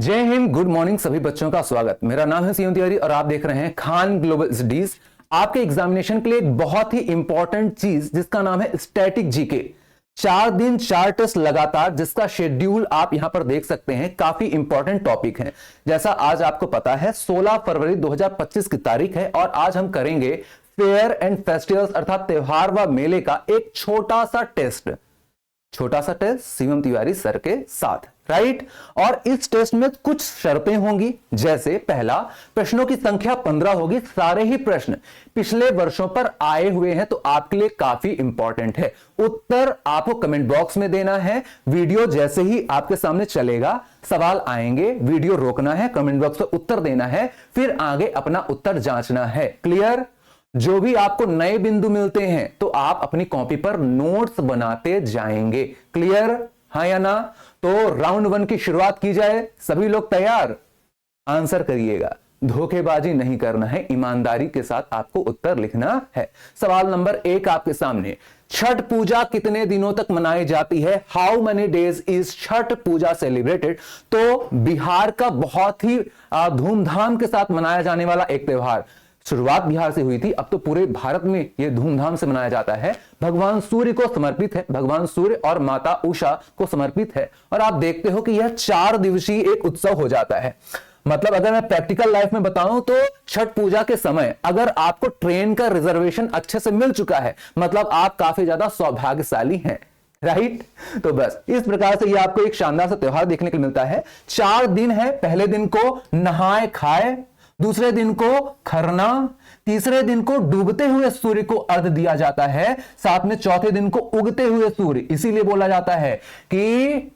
जय Hind, good morning सभी बच्चों का स्वागत। मेरा नाम है सीएम तिवारी और आप देख रहे हैं खान ग्लोबल स्टडीज। आपके एग्जामिनेशन के लिए एक बहुत ही इंपॉर्टेंट चीज जिसका नाम है स्टैटिक जीके। 4 दिन 4 टेस्ट लगातार, जिसका शेड्यूल आप यहां पर देख सकते हैं। काफी इंपॉर्टेंट टॉपिक है। जैसा आज आपको पता है 16 फरवरी 2025 की तारीख है और आज हम करेंगे फेयर एंड फेस्टिवल्स अर्थात त्योहार व मेले का एक छोटा सा टेस्ट सीएम तिवारी सर के साथ, राइट। और इस टेस्ट में कुछ शर्तें होंगी। जैसे पहला, प्रश्नों की संख्या 15 होगी। सारे ही प्रश्न पिछले वर्षों पर आए हुए हैं, तो आपके लिए काफी इंपॉर्टेंट है। उत्तर आपको कमेंट बॉक्स में देना है। वीडियो जैसे ही आपके सामने चलेगा, सवाल आएंगे, वीडियो रोकना है, कमेंट बॉक्स में उत्तर देना है, फिर आगे अपना उत्तर जांचना है। क्लियर? जो भी आपको नए बिंदु मिलते हैं तो आप अपनी कॉपी पर नोट्स बनाते जाएंगे। क्लियर? हाँ या ना? तो राउंड 1 की शुरुआत की जाए। सभी लोग तैयार? आंसर करिएगा। धोखेबाजी नहीं करना है, ईमानदारी के साथ आपको उत्तर लिखना है। सवाल नंबर 1 आपके सामने, छठ पूजा कितने दिनों तक मनाई जाती है? How many days is Chhath Puja celebrated? तो बिहार का बहुत ही धूमधाम के साथ मनाया जाने वाला एक त्योहार, शुरुआत बिहार से हुई थी, अब तो पूरे भारत में यह धूमधाम से मनाया जाता है। भगवान सूर्य को समर्पित है, भगवान सूर्य और माता उषा को समर्पित है। और आप देखते हो कि यह 4 दिवसीय एक उत्सव हो जाता है। मतलब अगर मैं प्रैक्टिकल लाइफ में बताऊं तो छठ पूजा के समय अगर आपको ट्रेन का रिजर्वेशन अच्छे से मिल चुका है, मतलब आप काफी ज्यादा सौभाग्यशाली हैं, राइट। तो बस इस प्रकार से ये आपको एक शानदार सा त्योहार देखने को मिलता है। 4 दिन है। पहले दिन को नहाए खाए, दूसरे दिन को खरना, तीसरे दिन को डूबते हुए सूर्य को अर्घ दिया जाता है, साथ में चौथे दिन को उगते हुए सूर्य। इसीलिए बोला जाता है कि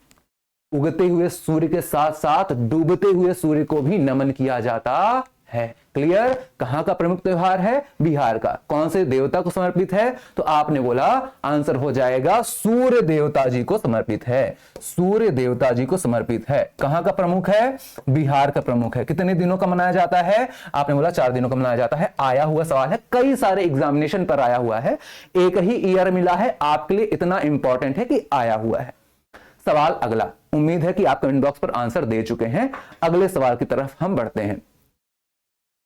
उगते हुए सूर्य के साथ साथ डूबते हुए सूर्य को भी नमन किया जाता है। क्लियर? कहां का प्रमुख त्योहार है? बिहार का। कौन से देवता को समर्पित है? तो आपने बोला आंसर हो जाएगा सूर्य देवता जी को समर्पित है। सूर्य देवता जी को समर्पित है। कहां का प्रमुख है? बिहार का प्रमुख है। कितने दिनों का मनाया जाता है? आपने बोला 4 दिनों का मनाया जाता है। आया हुआ सवाल है, कई सारे एग्जामिनेशन पर आया हुआ है। एक ही ईयर मिला है, आपके लिए इतना इंपॉर्टेंट है कि आया हुआ है। सवाल अगला, उम्मीद है कि आप कमेंट बॉक्स पर आंसर दे चुके हैं। अगले सवाल की तरफ हम बढ़ते हैं।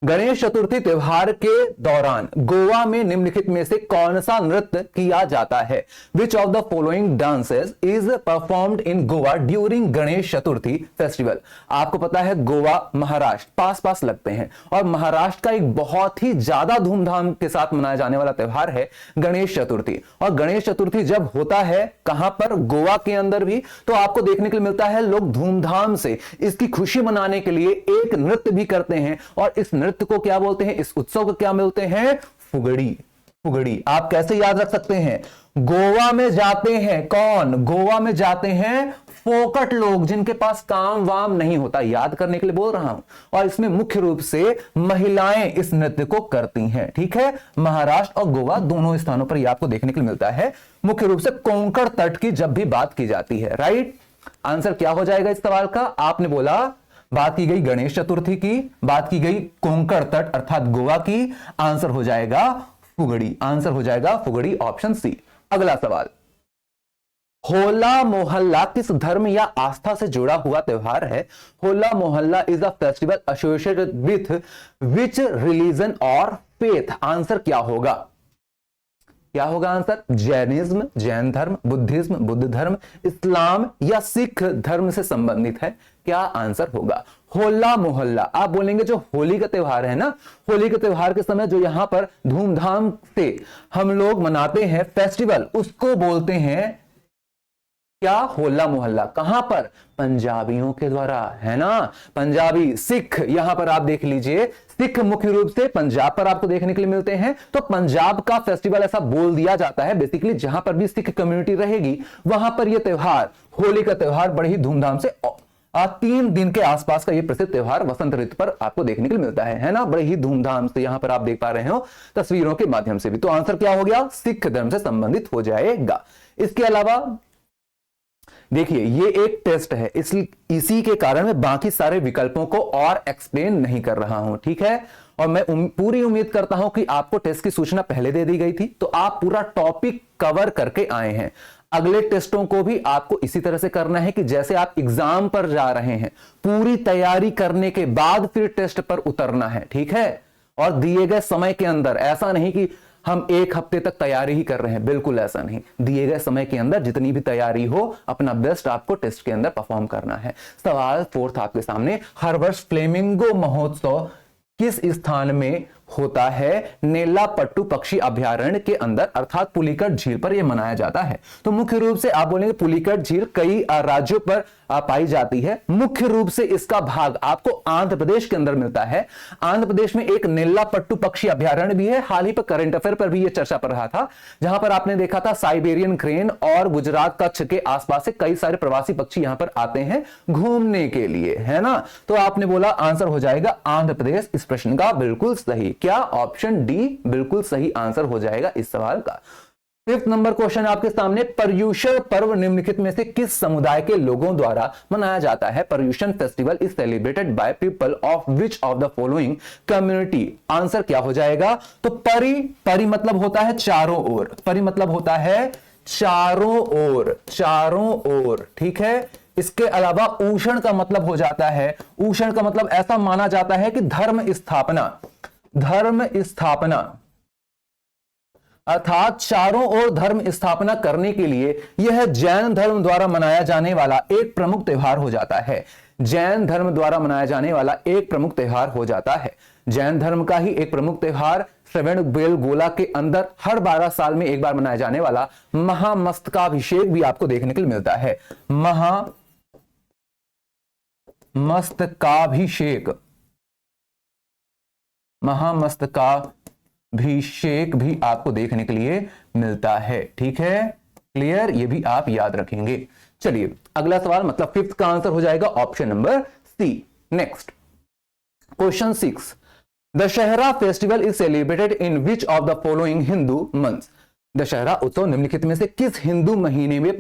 गणेश चतुर्थी त्योहार के दौरान गोवा में निम्नलिखित में से कौन सा नृत्य किया जाता है? विच of the following dances is performed in Goa during Ganesh Chaturthi festival? आपको पता है गोवा महाराष्ट्र पास पास लगते हैं और महाराष्ट्र का एक बहुत ही ज्यादा धूमधाम के साथ मनाया जाने वाला त्योहार है गणेश चतुर्थी। और गणेश चतुर्थी जब होता है कहां पर? गोवा के अंदर भी। तो आपको देखने के लिए मिलता है लोग धूमधाम से इसकी खुशी मनाने के लिए एक नृत्य भी करते हैं। और इस नृत्य को क्या बोलते हैं? इस उत्सव को क्या बोलते हैं? फुगड़ी। फुगड़ी आप कैसे याद रख सकते हैं? गोवा में जाते हैं कौन? गोवा में जाते हैं फोकट लोग, जिनके पास काम वाम नहीं होता। याद करने के लिए बोल रहा हूं। और इसमें मुख्य रूप से महिलाएं इस नृत्य को करती हैं। ठीक है? महाराष्ट्र और गोवा दोनों स्थानों पर यह आपको देखने के लिए मिलता है। मुख्य रूप से कोंकण तट की जब भी बात की जाती है, राइट। आंसर क्या हो जाएगा इस सवाल का? आपने बोला बात की गई गणेश चतुर्थी की, बात की गई कोंकण तट अर्थात गोवा की। आंसर हो जाएगा फुगड़ी। आंसर हो जाएगा फुगड़ी, ऑप्शन सी। अगला सवाल, होला मोहल्ला किस धर्म या आस्था से जुड़ा हुआ त्योहार है? होला मोहल्ला is a festival associated with which religion और फेथ? आंसर क्या होगा? क्या होगा आंसर? जैनिज्म, जैन धर्म, बुद्धिज्म, बुद्ध धर्म, इस्लाम या सिख धर्म से संबंधित है। क्या आंसर होगा? होला मोहल्ला। आप बोलेंगे जो होली का त्योहार है ना, होली के त्योहार के समय जो यहां पर धूमधाम से हम लोग मनाते हैं फेस्टिवल, उसको बोलते हैं क्या? होला मोहल्ला। कहां पर? पंजाबियों के द्वारा, है ना। पंजाबी, सिख, यहां पर आप देख लीजिए, सिख मुख्य रूप से पंजाब पर आपको देखने के लिए मिलते हैं। तो पंजाब का फेस्टिवल ऐसा बोल दिया जाता है। बेसिकली जहां पर भी सिख कम्युनिटी रहेगी वहां पर यह त्योहार, होली का त्योहार बड़े ही धूमधाम से 3 दिन के आसपास का यह प्रसिद्ध त्योहार वसंत ऋतु पर आपको देखने के लिए मिलता है ना। बड़े ही धूमधाम से यहां पर आप देख पा रहे हो तस्वीरों के माध्यम से भी। तो आंसर क्या हो गया? सिख धर्म से संबंधित हो जाएगा। इसके अलावा देखिए ये एक टेस्ट है, इसी के कारण मैं बाकी सारे विकल्पों को और एक्सप्लेन नहीं कर रहा हूं। ठीक है? और मैं पूरी उम्मीद करता हूं कि आपको टेस्ट की सूचना पहले दे दी गई थी, तो आप पूरा टॉपिक कवर करके आए हैं। अगले टेस्टों को भी आपको इसी तरह से करना है कि जैसे आप एग्जाम पर जा रहे हैं, पूरी तैयारी करने के बाद फिर टेस्ट पर उतरना है, ठीक है, और दिए गए समय के अंदर। ऐसा नहीं कि हम एक हफ्ते तक तैयारी ही कर रहे हैं, बिल्कुल ऐसा नहीं। दिए गए समय के अंदर जितनी भी तैयारी हो, अपना बेस्ट आपको टेस्ट के अंदर परफॉर्म करना है। सवाल 4 आपके सामने, हर वर्ष फ्लेमिंगो महोत्सव किस स्थान में होता है? नेल्लापट्टू पक्षी अभयारण्य के अंदर, अर्थात पुलिकट झील पर यह मनाया जाता है। तो मुख्य रूप से आप बोलेंगे पुलिकट झील कई राज्यों पर पाई जाती है। मुख्य रूप से इसका भाग आपको आंध्र प्रदेश के अंदर मिलता है। आंध्र प्रदेश में एक नेल्लापट्टू पक्षी अभयारण्य भी है। हाल ही पर करंट अफेयर पर भी यह चर्चा पर रहा था, जहां पर आपने देखा था साइबेरियन क्रेन और गुजरात कच्छ के आसपास से कई सारे प्रवासी पक्षी यहां पर आते हैं घूमने के लिए, है ना। तो आपने बोला आंसर हो जाएगा आंध्र प्रदेश इस प्रश्न का बिल्कुल सही। क्या? ऑप्शन डी बिल्कुल सही आंसर हो जाएगा इस सवाल का। 5th नंबर क्वेश्चन आपके सामने, पर्यूषण पर्व निम्नलिखित में से किस समुदाय के लोगों द्वारा मनाया जाता है? Paryushan festival is celebrated by people of which of the following community? Answer क्या हो जाएगा? तो परी मतलब होता है चारों ओर, परी मतलब होता है चारों ओर, चारों ओर, ठीक है। इसके अलावा ऊषण का मतलब हो जाता है, ऊषण का मतलब ऐसा माना जाता है कि धर्म स्थापना, धर्म स्थापना, अर्थात चारों ओर धर्म स्थापना करने के लिए यह जैन धर्म द्वारा मनाया जाने वाला एक प्रमुख त्यौहार हो जाता है। जैन धर्म द्वारा मनाया जाने वाला एक प्रमुख त्यौहार हो जाता है। जैन धर्म का ही एक प्रमुख त्यौहार श्रवणबेलगोला के अंदर हर 12 साल में एक बार मनाया जाने वाला महामस्तकाभिषेक भी आपको देखने के लिए मिलता है। महामस्तकाभिषेक, महामस्तकाभिषेक भी आपको देखने के लिए मिलता है, ठीक है, क्लियर। ये भी आप याद रखेंगे। चलिए अगला सवाल, मतलब 5th का आंसर हो जाएगा option number C. Next question 6, Dussehra festival is celebrated in which of the following Hindu months? Dussehra उत्सव निम्नलिखित में से किस हिंदू महीने में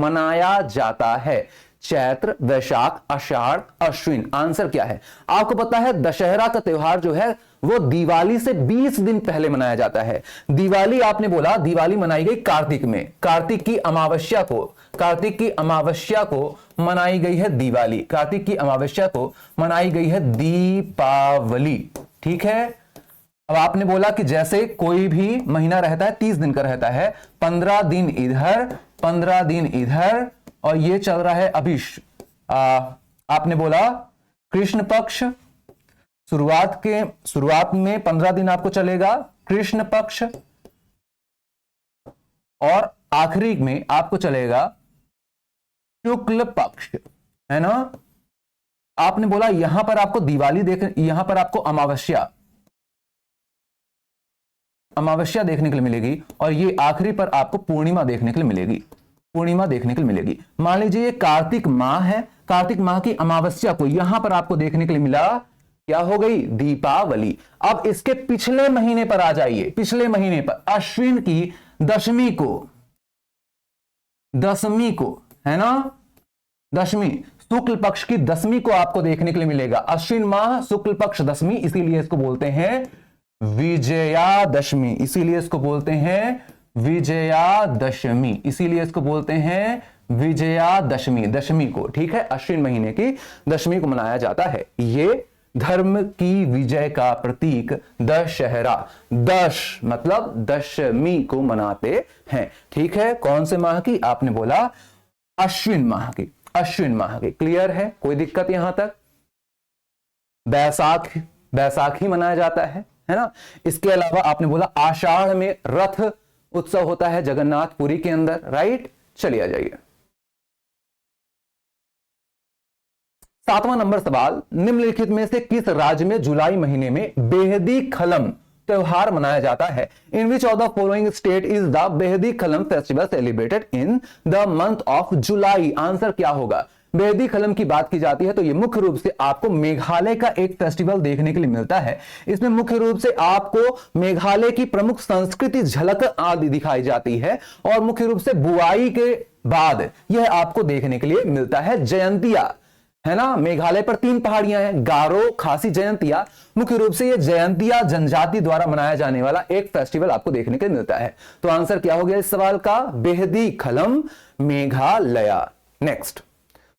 मनाया जाता है? चैत्र, वैशाख, आषाढ़, अश्विन? आंसर क्या है? आपको पता है दशहरा का त्यौहार जो है वो दिवाली से 20 दिन पहले मनाया जाता है। दिवाली आपने बोला, दिवाली मनाई गई कार्तिक में, कार्तिक की अमावस्या को, कार्तिक की अमावस्या को मनाई गई है दिवाली, कार्तिक की अमावस्या को मनाई गई है दीपावली, ठीक है। अब आपने बोला कि जैसे कोई भी महीना रहता है 30 दिन का रहता है, 15 दिन इधर 15 दिन इधर, और ये चल रहा है अभी आपने बोला कृष्ण पक्ष, शुरुआत में 15 दिन आपको चलेगा कृष्ण पक्ष, और आखिरी में आपको चलेगा शुक्ल पक्ष, है ना। आपने बोला यहां पर आपको दिवाली यहां पर आपको अमावस्या देखने के लिए मिलेगी, और ये आखिरी पर आपको पूर्णिमा देखने के लिए मिलेगी, पूर्णिमा देखने के लिए मिलेगी। मान लीजिए ये कार्तिक माह है, कार्तिक माह की अमावस्या को यहां पर आपको देखने के लिए मिला, क्या हो गई? दीपावली। अब इसके पिछले महीने पर आ जाइए, पिछले महीने पर अश्विन की दशमी को, है ना, दशमी, शुक्ल पक्ष की दशमी को आपको देखने के लिए मिलेगा। अश्विन माह शुक्ल पक्ष दशमी, इसीलिए इसको बोलते हैं विजयादशमी, इसीलिए इसको बोलते हैं विजयादशमी, इसीलिए इसको बोलते हैं विजयादशमी, दशमी को, ठीक है, अश्विन महीने की दशमी को मनाया जाता है। ये धर्म की विजय का प्रतीक दशहरा, दश मतलब दशमी को मनाते हैं, ठीक है। कौन से माह की? आपने बोला अश्विन माह की, अश्विन माह की, क्लियर है, कोई दिक्कत यहां तक? बैसाखी मनाया जाता है ना। इसके अलावा आपने बोला आषाढ़ में रथ उत्सव होता है जगन्नाथपुरी के अंदर, राइट। चलिए आ जाइए 7वां नंबर सवाल, निम्नलिखित में से किस राज्य में जुलाई महीने में बेहदी खलम त्योहार मनाया जाता है? In which of the following state is the Behdienkhlam festival celebrated in the month of July? Answer क्या होगा? बेहदी खलम की बात की जाती है तो यह मुख्य रूप से आपको मेघालय का एक फेस्टिवल देखने के लिए मिलता है। इसमें मुख्य रूप से आपको मेघालय की प्रमुख संस्कृति झलक आदि दिखाई जाती है, और मुख्य रूप से बुआई के बाद यह आपको देखने के लिए मिलता है। जयंतिया, है ना। मेघालय पर 3 पहाड़ियां हैं, गारो, खासी, जयंतिया। मुख्य रूप से ये जयंतिया जनजाति द्वारा मनाया जाने वाला एक फेस्टिवल आपको देखने को मिलता है। तो आंसर क्या हो गया इस सवाल का? बेहदी खलम, मेघालय। नेक्स्ट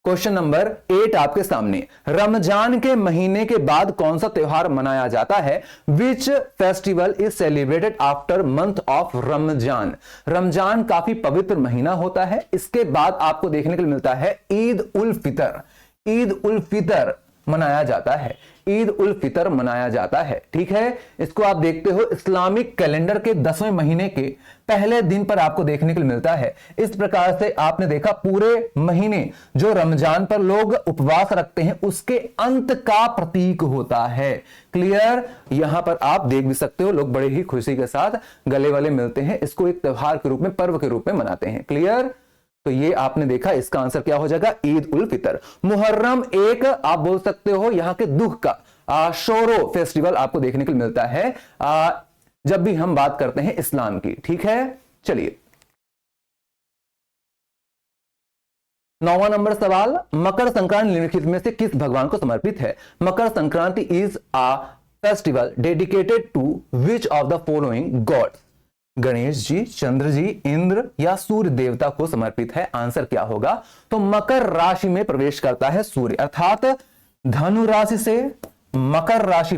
क्वेश्चन नंबर 8 आपके सामने। रमजान के महीने के बाद कौन सा त्यौहार मनाया जाता है? Which festival is celebrated after month of Ramzan. Ramzan काफी पवित्र महीना होता है, इसके बाद आपको देखने को मिलता है ईद उल फितर। ईद उल फितर मनाया जाता है, ईद उल फितर मनाया जाता है, ठीक है। इसको आप देखते हो इस्लामिक कैलेंडर के 10वें महीने के पहले दिन पर आपको देखने को मिलता है। इस प्रकार से आपने देखा पूरे महीने जो रमजान पर लोग उपवास रखते हैं उसके अंत का प्रतीक होता है। क्लियर? यहां पर आप देख भी सकते हो लोग बड़े ही खुशी के साथ गले वाले मिलते हैं, इसको एक त्योहार के रूप में, पर्व के रूप में मनाते हैं। क्लियर? तो ये आपने देखा, इसका आंसर क्या हो जाएगा? ईद उल फितर। मुहर्रम एक आप बोल सकते हो यहां के दुख का शोरो फेस्टिवल आपको देखने को मिलता है जब भी हम बात करते हैं इस्लाम की, ठीक है। चलिए 9वां नंबर सवाल। मकर संक्रांति निम्नलिखित में से किस भगवान को समर्पित है? Makar Sankranti is a festival dedicated to which of the following gods? Ganesh ji, Chandra ji, Indra या सूर्य देवता को समर्पित है। आंसर क्या होगा? तो मकर राशि में प्रवेश करता है सूर्य, अर्थात धनु राशि से मकर राशि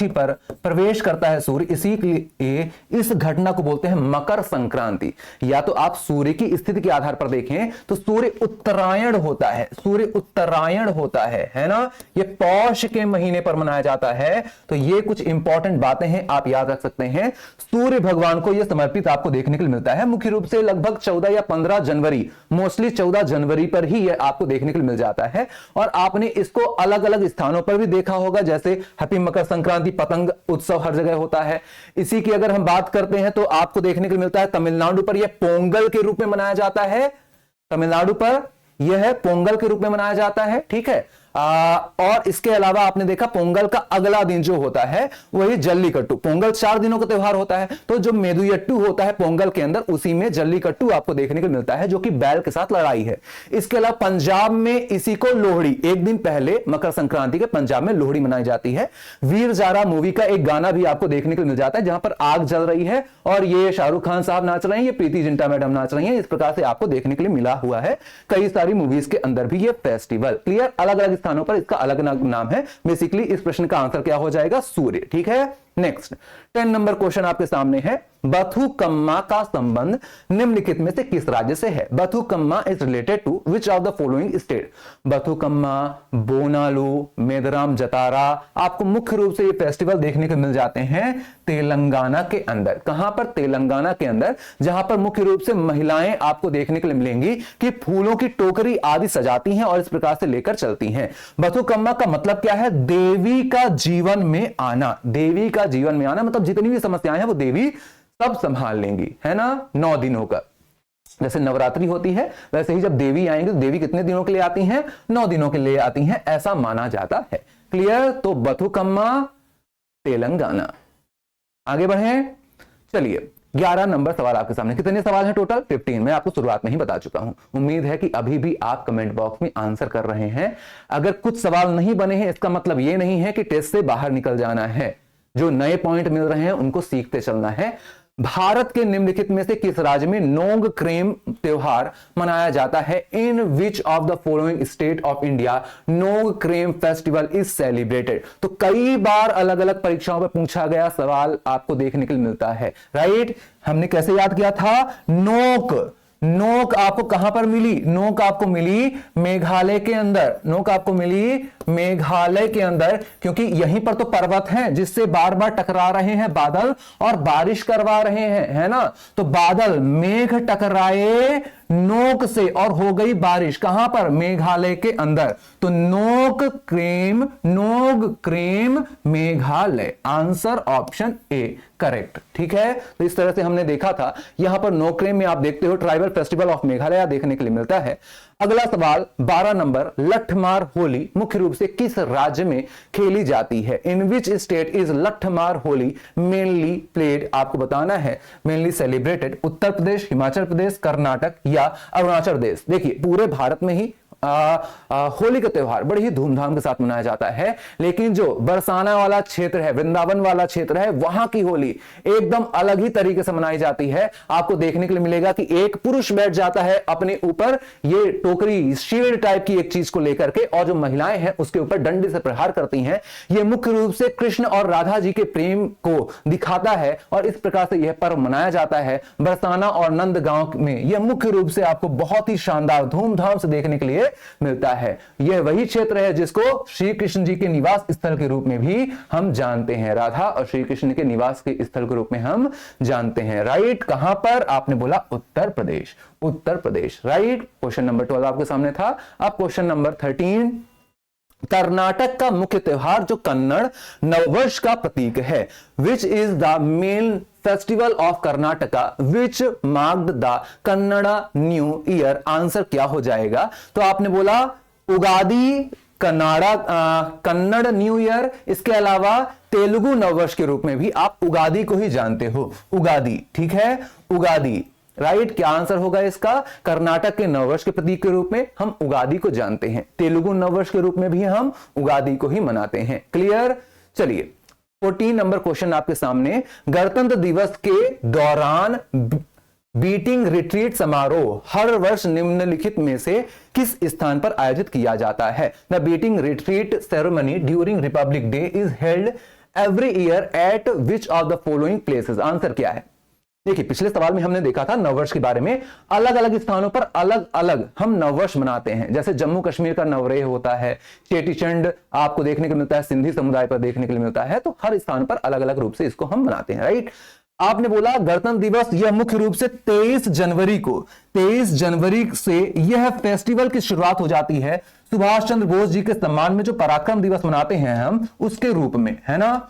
पर प्रवेश करता है सूर्य, इसी के लिए इस घटना को बोलते हैं मकर संक्रांति। या तो आप सूर्य की स्थिति के आधार पर देखें तो सूर्य उत्तरायण होता है, सूर्य उत्तरायण होता है ना। ये पौष के महीने पर मनाया जाता है। तो ये कुछ इंपॉर्टेंट बातें हैं, आप याद रख सकते हैं। सूर्य भगवान को यह समर्पित आपको देखने को मिलता है मुख्य रूप से लगभग 14 या 15 जनवरी, मोस्टली 14 जनवरी पर ही यह आपको देखने को मिल जाता है। और आपने इसको अलग अलग स्थानों पर भी देखा होगा, जैसे हैप्पी मकर संक्रांति पतंग उत्सव हर जगह होता है। इसी की अगर हम बात करते हैं तो आपको देखने को मिलता है तमिलनाडु पर यह पोंगल के रूप में मनाया जाता है, तमिलनाडु पर यह पोंगल के रूप में मनाया जाता है, ठीक है। और इसके अलावा आपने देखा पोंगल का अगला दिन जो होता है वही जल्लीकट्टू। पोंगल 4 दिनों का त्यौहार होता है, तो जो मेदुयट्टू होता है पोंगल के अंदर, उसी में जल्लीकट्टू आपको देखने को मिलता है, जो कि बैल के साथ लड़ाई है। इसके अलावा पंजाब में इसी को लोहड़ी, एक दिन पहले मकर संक्रांति के पंजाब में लोहड़ी मनाई जाती है। वीर जारा मूवी का एक गाना भी आपको देखने को मिल जाता है, जहां पर आग जल रही है और ये शाहरुख खान साहब नाच रहे हैं, ये प्रीति जिंटा मैडम नाच रही हैं। इस प्रकार से आपको देखने के लिए मिला हुआ है कई सारी मूवीज के अंदर भी ये फेस्टिवल। क्लियर? अलग अलग स्थानों पर इसका अलग नाम है। बेसिकली इस प्रश्न का आंसर क्या हो जाएगा? सूर्य, ठीक है। नेक्स्ट 10 नंबर क्वेश्चन आपके सामने है। बथुकम्मा का संबंध निम्नलिखित में से किस राज्य से है? Bathukamma is related to which of the following state? Bathukamma, Bonalu, Medaram Jatara आपको मुख्य रूप से ये फेस्टिवल देखने को मिल जाते हैं तेलंगाना के अंदर। कहां पर? तेलंगाना के अंदर, जहां पर मुख्य रूप से महिलाएं आपको देखने को मिलेंगी कि फूलों की टोकरी आदि सजाती हैं और इस प्रकार से लेकर चलती हैं। बथुकम्मा का मतलब क्या है? देवी का जीवन में आना। देवी का जीवन में आना मतलब जितनी भी समस्याएं हैं वो देवी सब संभाल लेंगी, है ना। 9 दिनों का, जैसे नवरात्रि होती है वैसे ही जब देवी आएंगे तो देवी कितने दिनों के लिए आती हैं? 9 दिनों के लिए आती हैं, ऐसा माना जाता है। क्लियर? तो बथुकम्मा तेलंगाना। आगे बढ़े, चलिए 11 नंबर सवाल आपके सामने। कितने सवाल हैं टोटल? 15। मैं आपको शुरुआत में ही बता चुका हूं। उम्मीद है कि अभी भी आप कमेंट बॉक्स में आंसर कर रहे हैं। अगर कुछ सवाल नहीं बने हैं इसका मतलब यह नहीं है कि टेस्ट से बाहर निकल जाना है। जो नए पॉइंट मिल रहे हैं उनको सीखते चलना है। भारत के निम्नलिखित में से किस राज्य में नोंग क्रेम त्योहार मनाया जाता है? In which of the following state of India Nongkrem festival is celebrated? तो कई बार अलग अलग परीक्षाओं में पूछा गया सवाल आपको देखने को मिलता है, राइट। हमने कैसे याद किया था? नोक आपको कहां पर मिली? नोक आपको मिली मेघालय के अंदर। नोक आपको मिली मेघालय के अंदर, क्योंकि यहीं पर तो पर्वत हैं जिससे बार बार टकरा रहे हैं बादल और बारिश करवा रहे हैं, है ना। तो बादल, मेघ टकराए नोक से और हो गई बारिश। कहां पर? मेघालय के अंदर। तो Nongkrem Meghalaya. Answer option A correct, ठीक है। तो इस तरह से हमने देखा था। यहां पर नोक्रेम में आप देखते हो ट्राइबल फेस्टिवल ऑफ मेघालय देखने के लिए मिलता है। अगला सवाल 12 नंबर। लठमार होली मुख्य रूप से किस राज्य में खेली जाती है? In which state is Lathmar Holi mainly played? आपको बताना है मेनली सेलिब्रेटेड। उत्तर प्रदेश, हिमाचल प्रदेश, कर्नाटक या अरुणाचल प्रदेश। देखिए पूरे भारत में ही होली का त्योहार बड़े ही धूमधाम के साथ मनाया जाता है, लेकिन जो बरसाना वाला क्षेत्र है, वृंदावन वाला क्षेत्र है, वहां की होली एकदम अलग ही तरीके से मनाई जाती है। आपको देखने के लिए मिलेगा कि एक पुरुष बैठ जाता है अपने ऊपर ये टोकरी शील्ड टाइप की एक चीज को लेकर के, और जो महिलाएं हैं उसके ऊपर डंडे से प्रहार करती हैं। यह मुख्य रूप से कृष्ण और राधा जी के प्रेम को दिखाता है और इस प्रकार से यह पर्व मनाया जाता है। बरसाना और नंदगांव में यह मुख्य रूप से आपको बहुत ही शानदार धूमधाम से देखने के लिए मिलता है। यह वही क्षेत्र है जिसको श्री कृष्ण जी के निवास स्थल के रूप में भी हम जानते हैं, राधा और श्री कृष्ण के निवास के स्थल के रूप में हम जानते हैं। राइट, कहां पर? आपने बोला Uttar Pradesh, Uttar Pradesh. Right, question number 12 आपके सामने था। अब क्वेश्चन नंबर 13, कर्नाटक का मुख्य त्योहार जो कन्नड़ नववर्ष का प्रतीक है, which is the main festival of Karnataka which marked the Kannada new year. Answer क्या हो जाएगा? तो आपने बोला उगादी, कन्नड़ न्यू ईयर, इसके अलावा तेलुगु नववर्ष के रूप में भी आप उगादी को ही जानते हो, उगादी। ठीक है, उगादी। राइट, क्या आंसर होगा इसका? कर्नाटक के नववर्ष के प्रतीक के रूप में हम उगादी को जानते हैं, तेलुगु नववर्ष के रूप में भी हम उगादी को ही मनाते हैं। क्लियर? चलिए 14 नंबर क्वेश्चन आपके सामने, गणतंत्र दिवस के दौरान बीटिंग रिट्रीट समारोह हर वर्ष निम्नलिखित में से किस स्थान पर आयोजित किया जाता है? The beating retreat ceremony during Republic day is held every year eight which of the following places. Answer क्या है? देखिए, पिछले सवाल में हमने देखा था नववर्ष के बारे में, अलग अलग स्थानों पर अलग अलग हम नववर्ष मनाते हैं। जैसे जम्मू कश्मीर का नवरेह होता है, चेटीचंड आपको देखने को मिलता है, सिंधी समुदाय पर देखने को मिलता है, तो हर स्थान पर अलग अलग रूप से इसको हम मनाते हैं। राइट, आपने बोला गणतंत्र दिवस, यह मुख्य रूप से 23 जनवरी से यह फेस्टिवल की शुरुआत हो जाती है सुभाष चंद्र बोस जी के सम्मान में, जो पराक्रम दिवस मनाते हैं हम उसके रूप में, है ना।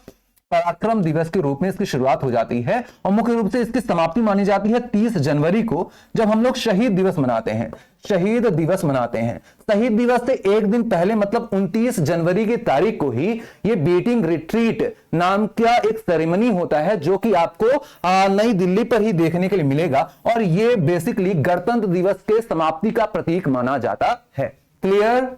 पराक्रम दिवस के रूप में इसकी शुरुआत हो जाती है और मुख्य रूप से इसकी समाप्ति मानी जाती है 30 जनवरी को, जब हम लोग शहीद दिवस मनाते हैं, शहीद दिवस मनाते हैं। शहीद दिवस से एक दिन पहले मतलब 29 जनवरी की तारीख को ही ये बीटिंग रिट्रीट नाम का एक सेरेमनी होता है, जो कि आपको नई दिल्ली पर ही देखने के लिए मिलेगा, और ये बेसिकली गणतंत्र दिवस के समाप्ति का प्रतीक माना जाता है। क्लियर?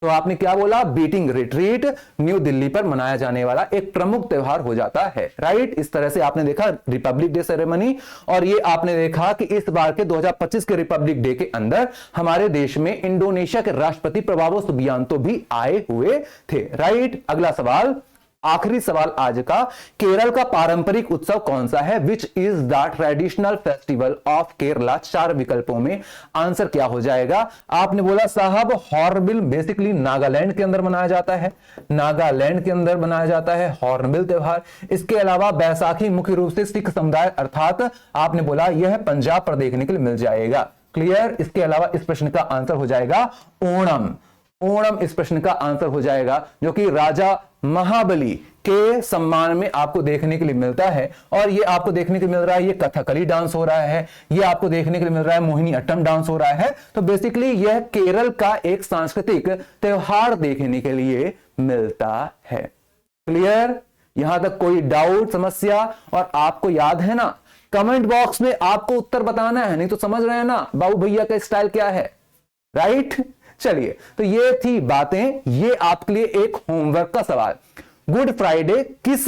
तो आपने क्या बोला? बीटिंग रिट्रीट न्यू दिल्ली पर मनाया जाने वाला एक प्रमुख त्योहार हो जाता है। राइट, इस तरह से आपने देखा रिपब्लिक डे सेरेमनी, और ये आपने देखा कि इस बार के 2025 के रिपब्लिक डे के अंदर हमारे देश में इंडोनेशिया के राष्ट्रपति प्रभावो सुबियांतो भी आए हुए थे। राइट, अगला सवाल, आखिरी सवाल आज का, केरल का पारंपरिक उत्सव कौन सा है? Which is the traditional festival of Kerala. 4 विकल्पों में आंसर क्या हो जाएगा? आपने बोला साहब हॉर्नबिल, बेसिकली नागालैंड के अंदर मनाया जाता है, नागालैंड के अंदर मनाया जाता है हॉर्नबिल त्योहार। इसके अलावा बैसाखी मुख्य रूप से सिख समुदाय, अर्थात आपने बोला यह पंजाब पर देखने के लिए मिल जाएगा। क्लियर? इसके अलावा इस प्रश्न का आंसर हो जाएगा ओणम। ओणम इस प्रश्न का आंसर हो जाएगा, जो कि राजा महाबली के सम्मान में आपको देखने के लिए मिलता है। और ये आपको देखने के लिए मिल रहा है, ये कथकली डांस हो रहा है, ये आपको देखने के लिए मिल रहा है मोहिनी अट्टम डांस हो रहा है। तो बेसिकली यह केरल का एक सांस्कृतिक त्योहार देखने के लिए मिलता है। क्लियर? यहां तक कोई डाउट, समस्या? और आपको याद है ना, कमेंट बॉक्स में आपको उत्तर बताना है, नहीं तो समझ रहे हैं ना बाबू भैया का स्टाइल क्या है। राइट, चलिए, तो ये थी बातें, ये आपके लिए एक होमवर्क का सवाल। गुड फ्राइडे किस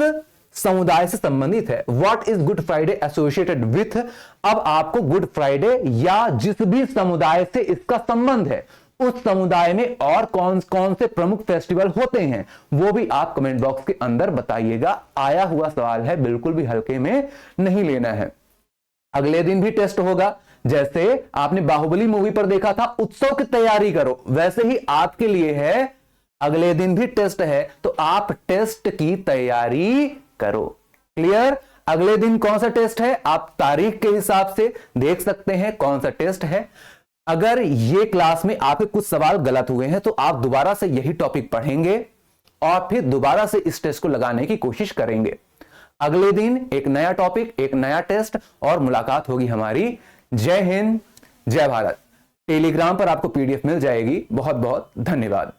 समुदाय से संबंधित है? What is good Friday associated with? अब आपको गुड फ्राइडे या जिस भी समुदाय से इसका संबंध है, उस समुदाय में और कौन कौन से प्रमुख फेस्टिवल होते हैं, वो भी आप कमेंट बॉक्स के अंदर बताइएगा। आया हुआ सवाल है, बिल्कुल भी हल्के में नहीं लेना है। अगले दिन भी टेस्ट होगा, जैसे आपने बाहुबली मूवी पर देखा था उत्सव की तैयारी करो, वैसे ही आपके लिए है, अगले दिन भी टेस्ट है, तो आप टेस्ट की तैयारी करो। क्लियर? अगले दिन कौन सा टेस्ट है आप तारीख के हिसाब से देख सकते हैं कौन सा टेस्ट है। अगर ये क्लास में आपके कुछ सवाल गलत हुए हैं तो आप दोबारा से यही टॉपिक पढ़ेंगे और फिर दोबारा से इस टेस्ट को लगाने की कोशिश करेंगे। अगले दिन एक नया टॉपिक, एक नया टेस्ट और मुलाकात होगी हमारी। जय हिंद, जय भारत। टेलीग्राम पर आपको पीडीएफ मिल जाएगी। बहुत बहुत धन्यवाद।